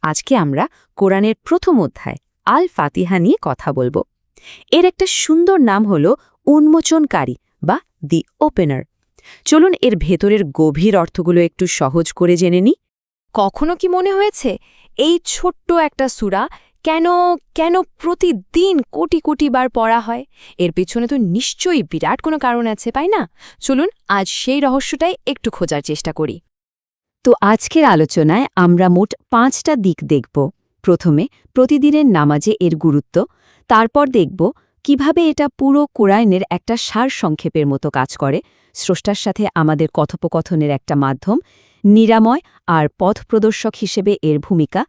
আজকে আমরা কোরআনের প্রথম অধ্যায় আল ফাতিহা নিয়ে কথা বলবো। এর একটা সুন্দর নাম হল উন্মোচনকারী বা দি ওপেনার। চলুন এর ভেতরের গভীর অর্থগুলো একটু সহজ করে জেনে নিই। কখনো কি মনে হয়েছে এই ছোট্ট একটা সূরা কেন কেন প্রতিদিন কোটি কোটি বার পড়া হয়? এর পেছনে তো নিশ্চয়ই বিরাট কোনো কারণ আছে, তাই না? চলুন আজ সেই রহস্যটাই একটু খোঁজার চেষ্টা করি। তো আজকের আলোচনায় আমরা মোট 5টা দিক দেখব। প্রথমে প্রতিদিনের নামাজে এর গুরুত্ব, তারপর দেখব কিভাবে এটা পুরো কোরআনের একটা সারসংক্ষেপের মতো কাজ করে, স্রষ্টার সাথে আমাদের কথোপকথনের একটা মাধ্যম, নিরাময় আর পথপ্রদর্শক হিসেবে এর ভূমিকা,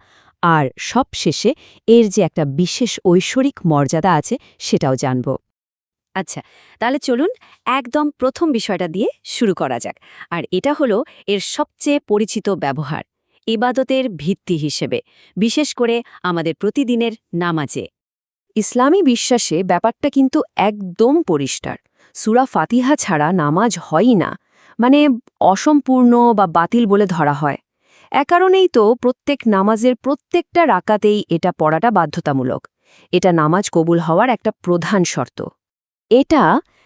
আর সবশেষে এর যে একটা বিশেষ ঐশ্বরিক মর্যাদা আছে সেটাও জানব। আচ্ছা, তাহলে চলুন একদম প্রথম বিষয়টা দিয়ে শুরু করা যাক। আর এটা হলো এর সবচেয়ে পরিচিত ব্যবহার, ইবাদতের ভিত্তি হিসেবে, বিশেষ করে আমাদের প্রতিদিনের নামাজে। ইসলামী বিশ্বাসে ব্যাপারটা কিন্তু একদম পরিষ্কার। সূরা ফাতিহা ছাড়া নামাজ হয়ই না, মানে অসম্পূর্ণ বা বাতিল বলে ধরা হয়। এ কারণেই তো প্রত্যেক নামাজের প্রত্যেকটা রাকাতেই এটা পড়াটা বাধ্যতামূলক। এটা নামাজ কবুল হওয়ার একটা প্রধান শর্ত। এটা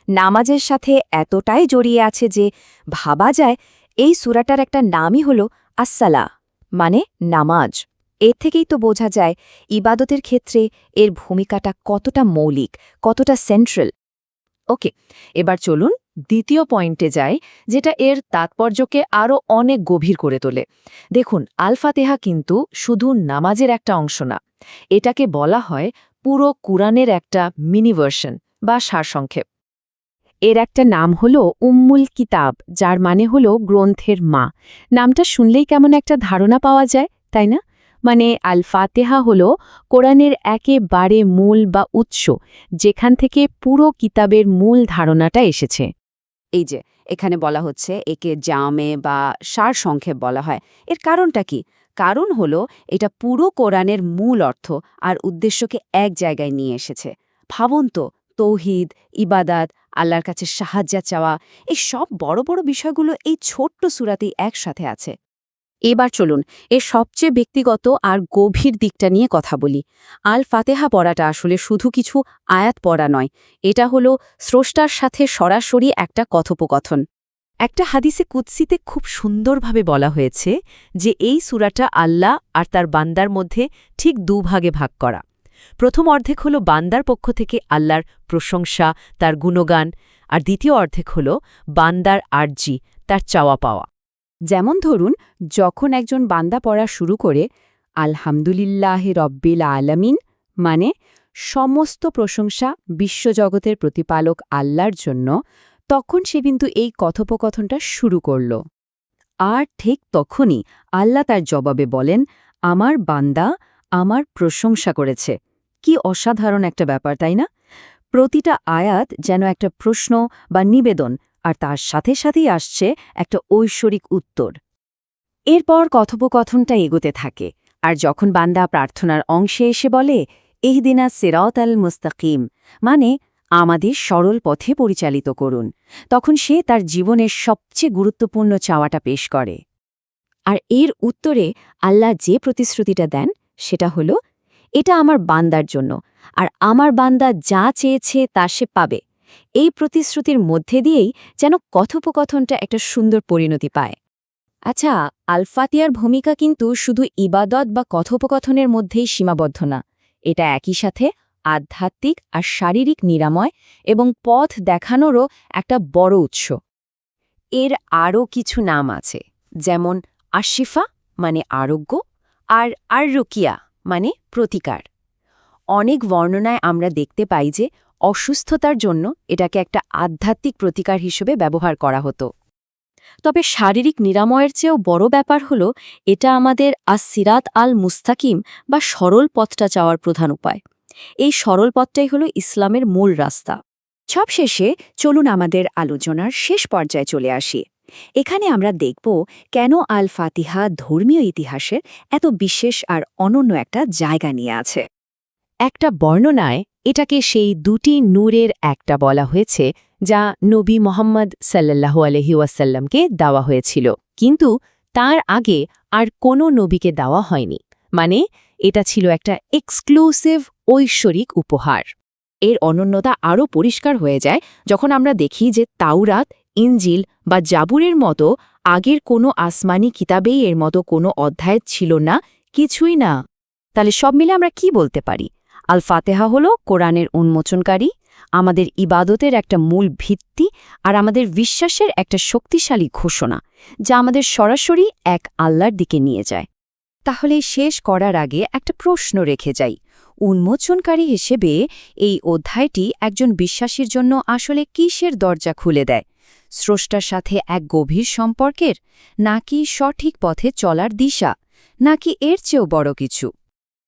নামাজের সাথে এতটাই জড়িয়ে আছে যে ভাবা যায় এই সূরাটার একটা নামই হল আসসালা, মানে নামাজ। এর থেকেই তো বোঝা যায় ইবাদতের ক্ষেত্রে এর ভূমিকাটা কতটা মৌলিক, কতটা সেন্ট্রাল। ওকে, এবার চলুন দ্বিতীয় পয়েন্টে যাই, যেটা এর তাৎপর্যকে আরও অনেক গভীর করে তোলে। দেখুন, আল ফাতিহা কিন্তু শুধু নামাজের একটা অংশ না, এটাকে বলা হয় পুরো কুরআনের একটা মিনি ভার্সন বা সারসংক্ষেপ। এর একটা নাম হল উম্মুল কিতাব, যার মানে হল গ্রন্থের মা। নামটা শুনলেই কেমন একটা ধারণা পাওয়া যায়, তাই না? মানে আল ফাতিহা হল কোরআনের একেবারে মূল বা উৎস, যেখান থেকে পুরো কিতাবের মূল ধারণাটা এসেছে। এই যে এখানে বলা হচ্ছে একে জামে বা সারসংক্ষেপ বলা হয়, এর কারণটা কি? কারণ হল এটা পুরো কোরআনের মূল অর্থ আর উদ্দেশ্যকে এক জায়গায় নিয়ে এসেছে। ভাবুন তো, তৌহিদ, ইবাদাত, আল্লাহর কাছে সাহায্য চাওয়া, এই সব বড় বড় বিষয়গুলো এই ছোট্ট সূরাতেই একসাথে আছে। এবার চলুন এর সবচেয়ে ব্যক্তিগত আর গভীর দিকটা নিয়ে কথা বলি। আল ফাতিহা পড়াটা আসলে শুধু কিছু আয়াত পড়া নয়, এটা হলো স্রষ্টার সাথে সরাসরি একটা কথোপকথন। একটা হাদিসে কুদসিতে খুব সুন্দরভাবে বলা হয়েছে যে এই সূরাটা আল্লাহ আর তার বান্দার মধ্যে ঠিক দুভাগে ভাগ করা। প্রথম অর্ধেক হল বান্দার পক্ষ থেকে আল্লাহর প্রশংসা, তার গুণগান, আর দ্বিতীয় অর্ধেক হল বান্দার আরজি, তার চাওয়া পাওয়া। যেমন ধরুন, যখন একজন বান্দা পড়া শুরু করে আলহামদুলিল্লাহি রব্বিল আলামিন, মানে সমস্ত প্রশংসা বিশ্বজগতের প্রতিপালক আল্লাহর জন্য, তখন সে কিন্তু এই কথোপকথনটা শুরু করল। আর ঠিক তখনই আল্লাহ তার জবাবে বলেন, আমার বান্দা আমার প্রশংসা করেছে। কি অসাধারণ একটা ব্যাপার, তাই না? প্রতিটা আয়াত যেন একটা প্রশ্ন বা নিবেদন, আর তার সাথে সাথেই আসছে একটা ঐশ্বরিক উত্তর। এরপর কথোপকথনটা এগোতে থাকে, আর যখন বান্দা প্রার্থনার অংশে এসে বলে ইহদিনা সিরাত আল মুস্তাকিম, মানে আমাদের সরল পথে পরিচালিত করুন, তখন সে তার জীবনের সবচেয়ে গুরুত্বপূর্ণ চাওয়াটা পেশ করে। আর এর উত্তরে আল্লাহ যে প্রতিশ্রুতিটা দেন সেটা হলো, এটা আমার বান্দার জন্য, আর আমার বান্দা যা চেয়েছে তা সে পাবে। এই প্রতিশ্রুতির মধ্যে দিয়েই যেন কথোপকথনটা একটা সুন্দর পরিণতি পায়। আচ্ছা, আল ফাতিহার ভূমিকা কিন্তু শুধু ইবাদত বা কথোপকথনের মধ্যেই সীমাবদ্ধ না। এটা একই সাথে আধ্যাত্মিক আর শারীরিক নিরাময় এবং পথ দেখানোরও একটা বড় উৎস। এর আরও কিছু নাম আছে, যেমন আশিফা, মানে আরোগ্য, আর আর রুকিয়া, মানে প্রতিকার। অনেক বর্ণনায় আমরা দেখতে পাই যে অসুস্থতার জন্য এটাকে একটা আধ্যাত্মিক প্রতিকার হিসেবে ব্যবহার করা হতো। তবে শারীরিক নিরাময়ের চেয়েও বড় ব্যাপার হল এটা আমাদের সিরাত আল মুস্তাকিম বা সরল পথটা চাওয়ার প্রধান উপায়। এই সরল পথটাই হল ইসলামের মূল রাস্তা। সবশেষে চলুন আমাদের আলোচনার শেষ পর্যায়ে চলে আসি। এখানে আমরা দেখব কেন আল ফাতিহা ধর্মীয় ইতিহাসের এত বিশেষ আর অনন্য একটা জায়গা নিয়ে আছে। একটা বর্ণনায় এটাকে সেই দুটি নূরের একটা বলা হয়েছে, যা নবী মোহাম্মদ সাল্লাল্লাহু আলাইহি ওয়াসাল্লামকে দেওয়া হয়েছিল, কিন্তু তার আগে আর কোনো নবীকে দেওয়া হয়নি। মানে এটা ছিল একটা এক্সক্লুসিভ ঐশ্বরিক উপহার। এর অনন্যতা আরও পরিষ্কার হয়ে যায় যখন আমরা দেখি যে তাওরাত, ইনজিল বা জাবুরের মতো আগের কোনো আসমানি কিতাবেই এর মতো কোনো অধ্যায় ছিল না, কিছুই না। তাহলে সব মিলে আমরা কি বলতে পারি? আল ফাতেহা হলো কোরআনের উন্মোচনকারী, আমাদের ইবাদতের একটা মূল ভিত্তি আর আমাদের বিশ্বাসের একটা শক্তিশালী ঘোষণা, যা আমাদের সরাসরি এক আল্লাহর দিকে নিয়ে যায়। তাহলে শেষ করার আগে একটা প্রশ্ন রেখে যাই। উন্মোচনকারী হিসেবে এই অধ্যায়টি একজন বিশ্বাসীর জন্য আসলে কিসের দরজা খুলে দেয়? স্রষ্টার সাথে এক গভীর সম্পর্কের, নাকি সঠিক পথে চলার দিশা, নাকি এর চেয়েও বড় কিছু?